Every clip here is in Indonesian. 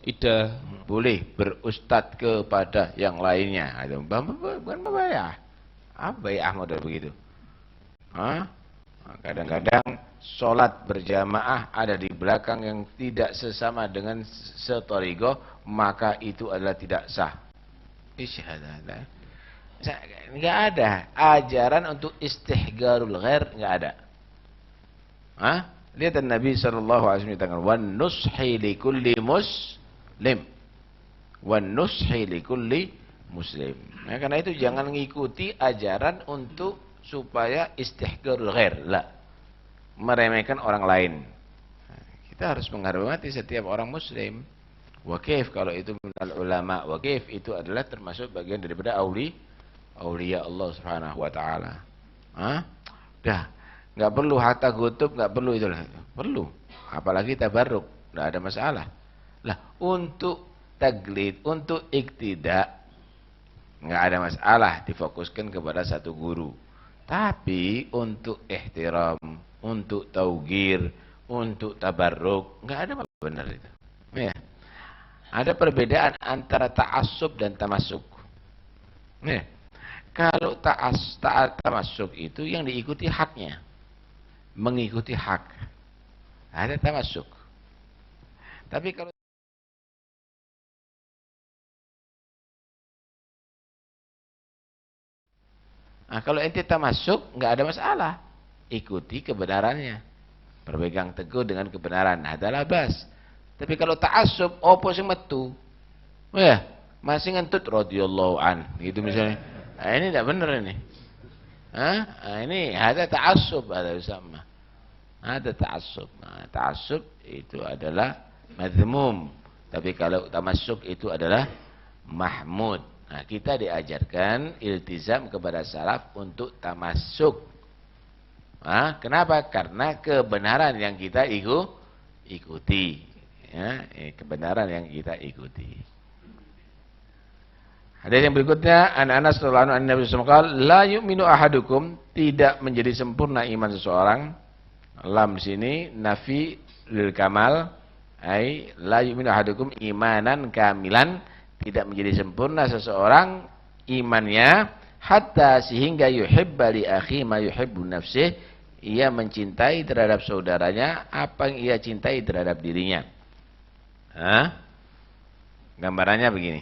ida boleh berustad kepada yang lainnya. Itu bukan bayah. Apa bayah model begitu? Hah? Kadang-kadang sholat berjamaah ada di belakang yang tidak sesama dengan setorigo, maka itu adalah tidak sah. Isyahadah. Nggak ada ajaran untuk istihgarul ghair, nggak ada. Hah? Lihat Nabi sallallahu alaihi wasallam wan nushi likulli muslim. Wan nushi likulli muslim. Nah, karena itu jangan mengikuti ajaran untuk supaya istihgarul ghair, la. Meremehkan orang lain. Kita harus menghormati setiap orang muslim. Wakif kalau itu ulama, wakif itu adalah termasuk bagian daripada aulia Allah Subhanahu wa taala. Hah? Dah, enggak perlu hatta kutub, enggak perlu itu. Perlu. Apalagi tabarruk, enggak ada masalah. Lah, untuk taglid, untuk iktida enggak ada masalah difokuskan kepada satu guru. Tapi untuk ihtiram, untuk taugir, untuk tabarruk, enggak ada benar itu. Ya. Ada perbedaan antara ta'assub dan tamasuk. Nih, kalau taat tamasuk itu yang diikuti haknya, mengikuti hak. Ada tamasuk. Tapi kalau ente tamasuk nggak ada masalah, ikuti kebenarannya, berpegang teguh dengan kebenaran. Adalah bas. Tapi kalau ta'assub, opo sing metu? Ya, masih ngentut radhiyallahu an, gitu misalnya. Nah, ini tidak benar ini. Nah, ini ada ta'assub, ada sama. Ada ta'assub. Nah, ta'assub itu adalah madhmum. Tapi kalau tamassuk itu adalah mahmud. Nah, kita diajarkan iltizam kepada salaf untuk tamassuk. Kenapa? Karena kebenaran yang kita ikuti. Ya, kebenaran yang kita ikuti. Hadis yang berikutnya, Anas radhiyallahu anhu Nabi sallallahu alaihi wasallam, la yu'minu ahadukum, tidak menjadi sempurna iman seseorang. Lam sini nafi lil kamal, ai la yu'minu ahadukum imanan kamilan, tidak menjadi sempurna seseorang imannya hatta sehingga yuhibba li akhi ma yuhibbu nafsih, ia mencintai terhadap saudaranya apa yang ia cintai terhadap dirinya. Gambarannya begini.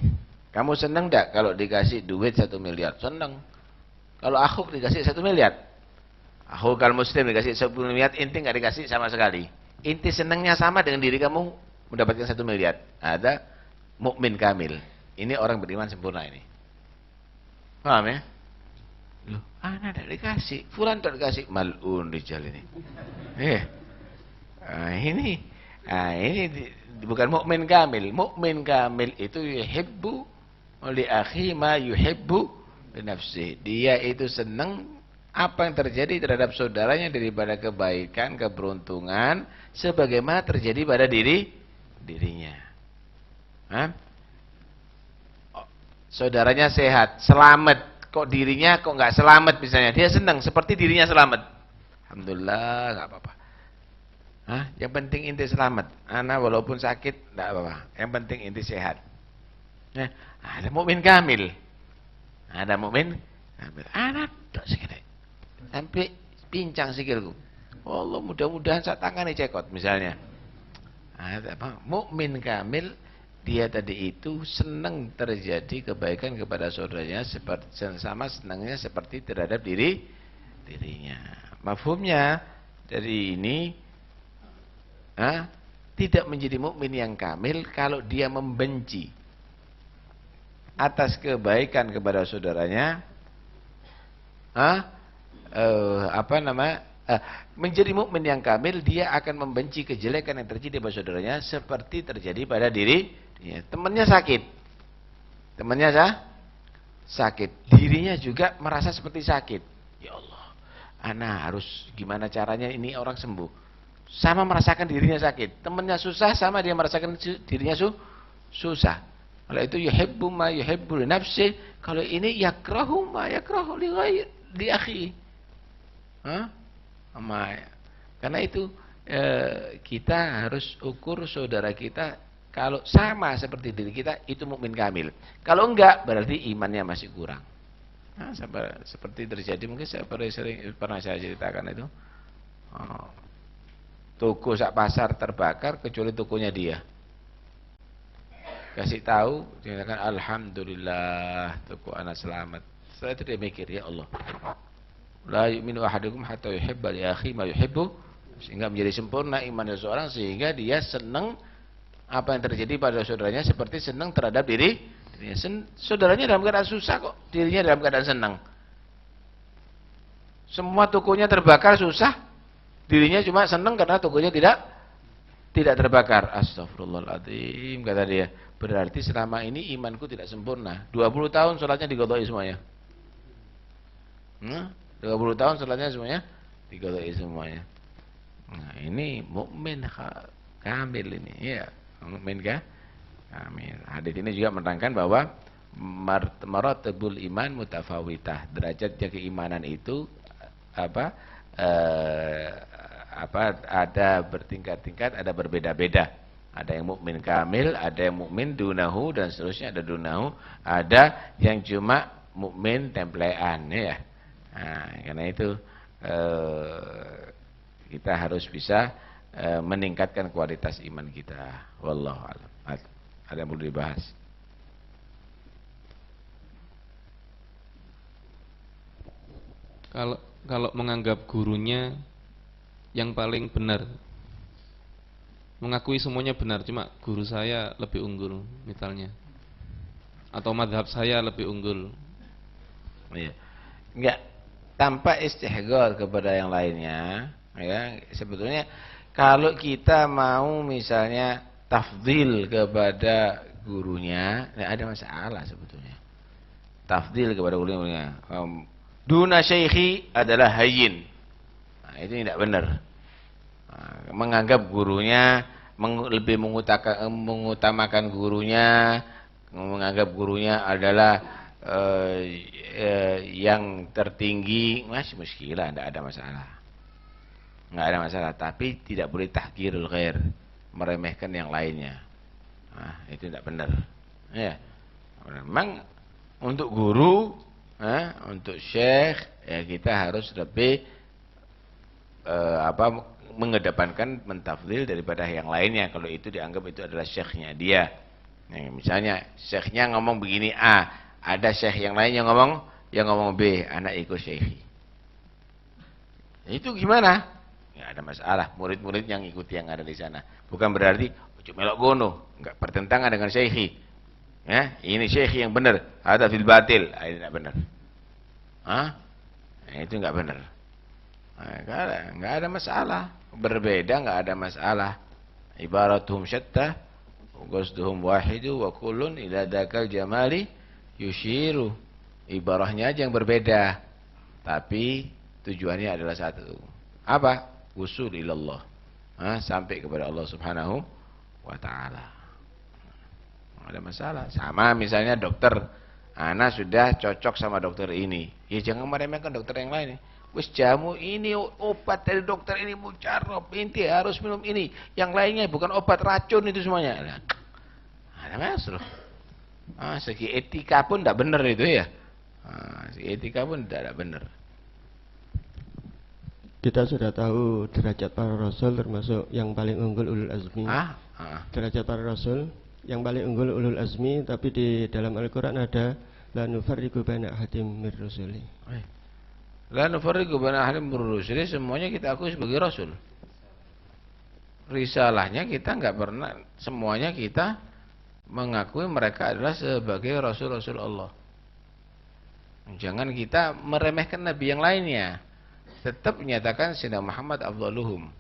Kamu senang enggak kalau dikasih duit 1 miliar? Senang. Kalau aku dikasih 1 miliar. Aku kalau muslim dikasih 10 miliar, inti enggak dikasih sama sekali. Inti senangnya sama dengan diri kamu mendapatkan 1 miliar. Ada mukmin kamil. Ini orang beriman sempurna ini. Paham ya? Loh, anak tidak dikasih. Fulan tidak dikasih. Mal'un rijal ini. Ini bukan mukmin kamil. Mukmin kamil itu yuhibbu li akhi ma yuhibbu li nafsihi. Dia itu senang apa yang terjadi terhadap saudaranya daripada kebaikan, keberuntungan sebagaimana terjadi pada dirinya. Saudaranya sehat, selamat, kok dirinya kok nggak selamat misalnya. Dia senang seperti dirinya selamat. Alhamdulillah, nggak apa-apa. Yang penting inti selamat. Anak walaupun sakit tidak apa-apa. Yang penting inti sehat. Ada mukmin kamil. Ada mukmin kamil. Anak tak sekali. Sampai pincang sikilku. Allah, mudah-mudahan saya tangani cekot misalnya. Ada apa? Mukmin kamil, dia tadi itu senang terjadi kebaikan kepada saudaranya seperti sama senangnya seperti terhadap dirinya. Mafhumnya dari ini tidak menjadi mukmin yang kamil kalau dia membenci atas kebaikan kepada saudaranya. Menjadi mukmin yang kamil, dia akan membenci kejelekan yang terjadi pada saudaranya seperti terjadi pada dirinya. Temannya sakit, dirinya juga merasa seperti sakit. Ya Allah, ana harus gimana caranya ini orang sembuh. Sama merasakan dirinya sakit, temannya susah, sama dia merasakan dirinya susah. Kalau itu yuhibbu ma yuhibbu li nafsi, kalau ini yakrahu ma yakrahu li akhi. Karena itu kita harus ukur saudara kita Kalau sama seperti diri kita, itu mukmin kamil. Kalau enggak, berarti imannya masih kurang. Nah, seperti terjadi, mungkin pernah saya ceritakan itu. Oh, toko sak pasar terbakar kecuali tokonya dia. Kasih tahu, dikatakan alhamdulillah toko anak selamat. Setelah itu dia mikir, ya Allah, la yu'minu ahadukum hatta yuhibba li akhi ma yuhibbu, sehingga menjadi sempurna iman seseorang sehingga dia senang apa yang terjadi pada saudaranya seperti senang terhadap dirinya. Saudaranya dalam keadaan susah kok, dirinya dalam keadaan senang. Semua tokonya terbakar susah, dirinya cuma senang karena tokonya tidak terbakar. Astagfirullahaladzim, kata dia. Berarti selama ini imanku tidak sempurna. 20 tahun sholatnya diqadai semuanya. 20 tahun sholatnya semuanya diqadai semuanya. Nah, ini mukmin kamil ini, ya. Mukmin kamil. Hadis ini juga menerangkan bahwa maratibul iman mutafawitah. Derajatnya keimanan itu ada bertingkat-tingkat, ada berbeda-beda. Ada yang mukmin kamil, ada yang mukmin dunahu dan seterusnya, ada dunahu, ada yang cuma mukmin templean, ya. Nah, karena itu kita harus bisa meningkatkan kualitas iman kita. Wallahu a'lam. Ada yang perlu dibahas? Kalau menganggap gurunya yang paling benar, mengakui semuanya benar, cuma guru saya lebih unggul misalnya, atau madhab saya lebih unggul, ya. Enggak, tanpa istihghar kepada yang lainnya, ya. Sebetulnya kalau kita mau misalnya tafdil kepada gurunya, tidak ada masalah sebetulnya. Tafdil kepada gurunya, duna syekhi adalah hayyin. Nah, itu tidak benar. Menganggap gurunya lebih mengutamakan gurunya, menganggap gurunya adalah yang tertinggi, masih muskilah, tidak ada masalah. Tidak ada masalah, tapi tidak boleh tahqirul ghair, meremehkan yang lainnya. Nah, itu tidak benar. Ya. Memang untuk guru, untuk syekh, ya kita harus lebih mengedepankan mentafdil daripada yang lainnya kalau itu dianggap itu adalah syekhnya dia. Nah, misalnya syekhnya ngomong begini A, ada syekh yang lain yang ngomong B, anak ikut syekhi. Itu gimana? Ya ada masalah, murid-murid yang ikuti yang ada di sana. Bukan berarti cuma melok gono, enggak bertentangan dengan syekhi. Ya, ini syekhi yang benar, ada fil batil, ini tidak benar. Nah, itu enggak benar. Enggak ada masalah. Berbeda enggak ada masalah. Ibaratuhum syatta, qasduhum wahidu wa kullun ila dzakal jamali yushiru. Ibarahnya aja yang berbeda, tapi tujuannya adalah satu. Apa? Usul ilallah. Sampai kepada Allah Subhanahu wa taala. Enggak ada masalah. Sama misalnya dokter, ana sudah cocok sama dokter ini. Ya jangan meremehkan dokter yang lain. Wis jamu ini obat dari dokter ini mujarab, inti harus minum ini. Yang lainnya bukan obat, racun itu semuanya. Nah, ada masalah. Segi etika pun tidak benar itu ya. Segi etika pun tidak benar. Kita sudah tahu derajat para rasul termasuk yang paling unggul ulul azmi. Derajat para rasul yang paling unggul ulul azmi, tapi di dalam Al-Quran ada la nufarriqu baina ahadin mir rusuli. La nufarriqu baina ahadin mir rusuli, semuanya kita akui sebagai rasul. Risalahnya kita enggak pernah, semuanya kita mengakui mereka adalah sebagai rasul-rasul Allah. Jangan kita meremehkan nabi yang lainnya. Tetap menyatakan Sayyidina Muhammad afdaluhum,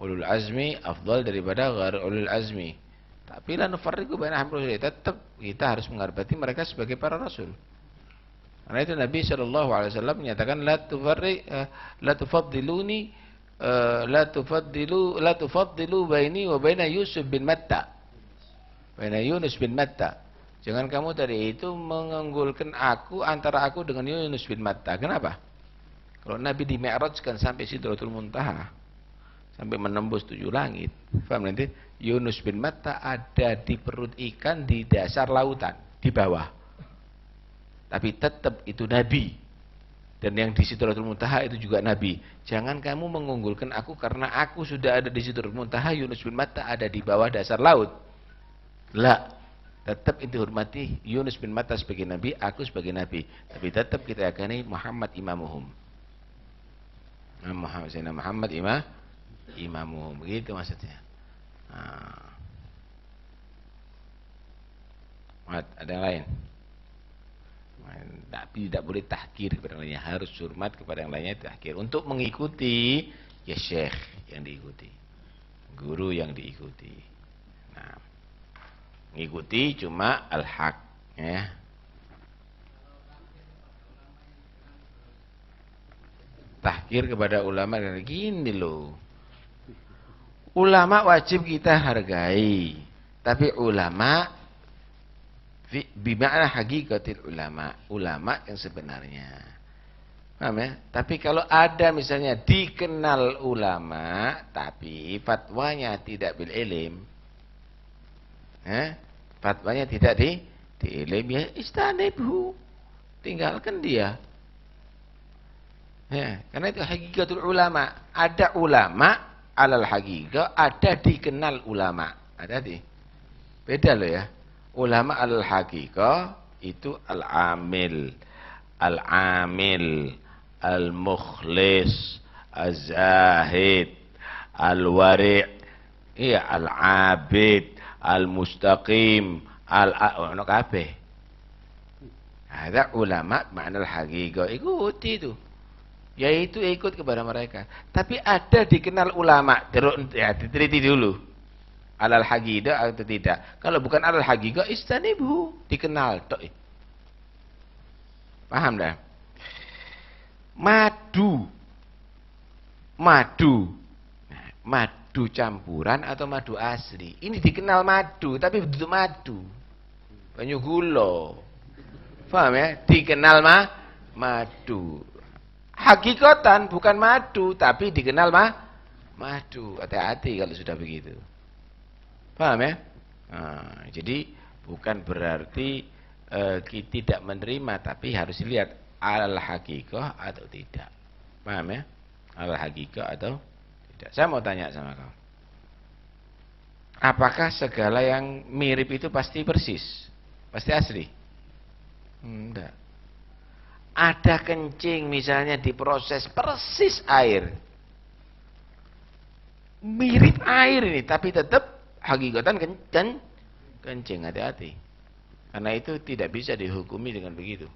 ulul azmi afdal daripada ghair ulul azmi. Tapi la nufarriqu baina ahadin mir rusuli, tetap kita harus menghormati mereka sebagai para rasul. Karena itu Nabi SAW menyatakan la tufaddilu baini wa baina Yusuf bin Matta. Baina Yunus bin Matta. Jangan kamu tadi itu mengunggulkan aku antara aku dengan Yunus bin Matta. Kenapa? Kalau Nabi di Mi'rajkan sampai Sidratul Muntaha, sampai menembus 7 langit. Paham nanti? Yunus bin Matta ada di perut ikan di dasar lautan, di bawah. Tapi tetap itu nabi. Dan yang di Sidratul Muntaha itu juga nabi. Jangan kamu mengunggulkan aku karena aku sudah ada di Sidratul Muntaha, Yunus bin Matta ada di bawah dasar laut. La, tetap itu hormati Yunus bin Matta sebagai nabi, aku sebagai nabi. Tapi tetap kita yakini Muhammad imamuhum. Muhammad imamuhum. Begitu maksudnya. Ada yang lain? Tapi tidak boleh tahkir kepada yang lainnya, harus hormat kepada yang lainnya, tahkir. Untuk mengikuti ya syekh yang diikuti, guru yang diikuti. Nah, mengikuti cuma al-haq ya. Tahkir kepada ulama gini loh. Ulama wajib kita hargai, tapi ulama bima'na hakikatil ulama, ulama yang sebenarnya. Paham ya? Tapi kalau ada misalnya dikenal ulama tapi fatwanya tidak bil ilm, fatwanya tidak di ilm, ya istanibhu, tinggalkan dia. Ya, karena itu hakikatul ulama. Ada ulama alal hakika, ada dikenal ulama. Hati-hati. Beda loh ya. Ulama alal hakika itu al-amil, al-amil, al-mukhlis, az-zahid, al-wari', iya, al-abid, al-mustaqim, al-ono kabeh. Ada ulama makna al-hakika, ikuti itu. Yaitu ikut kepada mereka. Tapi ada dikenal ulama, ya diteliti dulu. Alal haqiqah atau tidak. Kalau bukan alal haqiqah, istanibhu, dikenal tok. Paham dah? Madu. Madu campuran atau madu asli. Ini dikenal madu, tapi bentuk madu. Banyu gula. Paham ya? Dikenal madu. Hakikatan bukan madu, tapi dikenal madu. Hati-hati kalau sudah begitu. Paham ya? Nah, jadi bukan berarti kita tidak menerima, tapi harus lihat al hakikah atau tidak. Paham ya? Al hakikah atau tidak. Saya mau tanya sama kau. Apakah segala yang mirip itu pasti persis? Pasti asli? Enggak. Ada kencing misalnya diproses persis air. Mirip air ini, tapi tetap hakikatan kencing. Hati-hati. Karena itu tidak bisa dihukumi dengan begitu.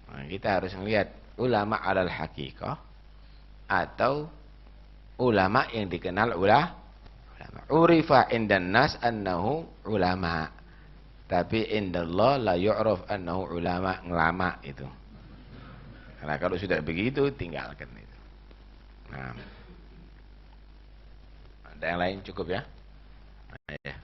Nah, kita harus melihat ulama alal hakikah atau ulama yang dikenal ulama. Urifa indan nas annahu ulama. Tapi indallah la yu'raf annahu ulama, ngelama itu. Karena kalau sudah begitu tinggalkan itu. Nah, ada yang lain cukup ya? Nah, ya.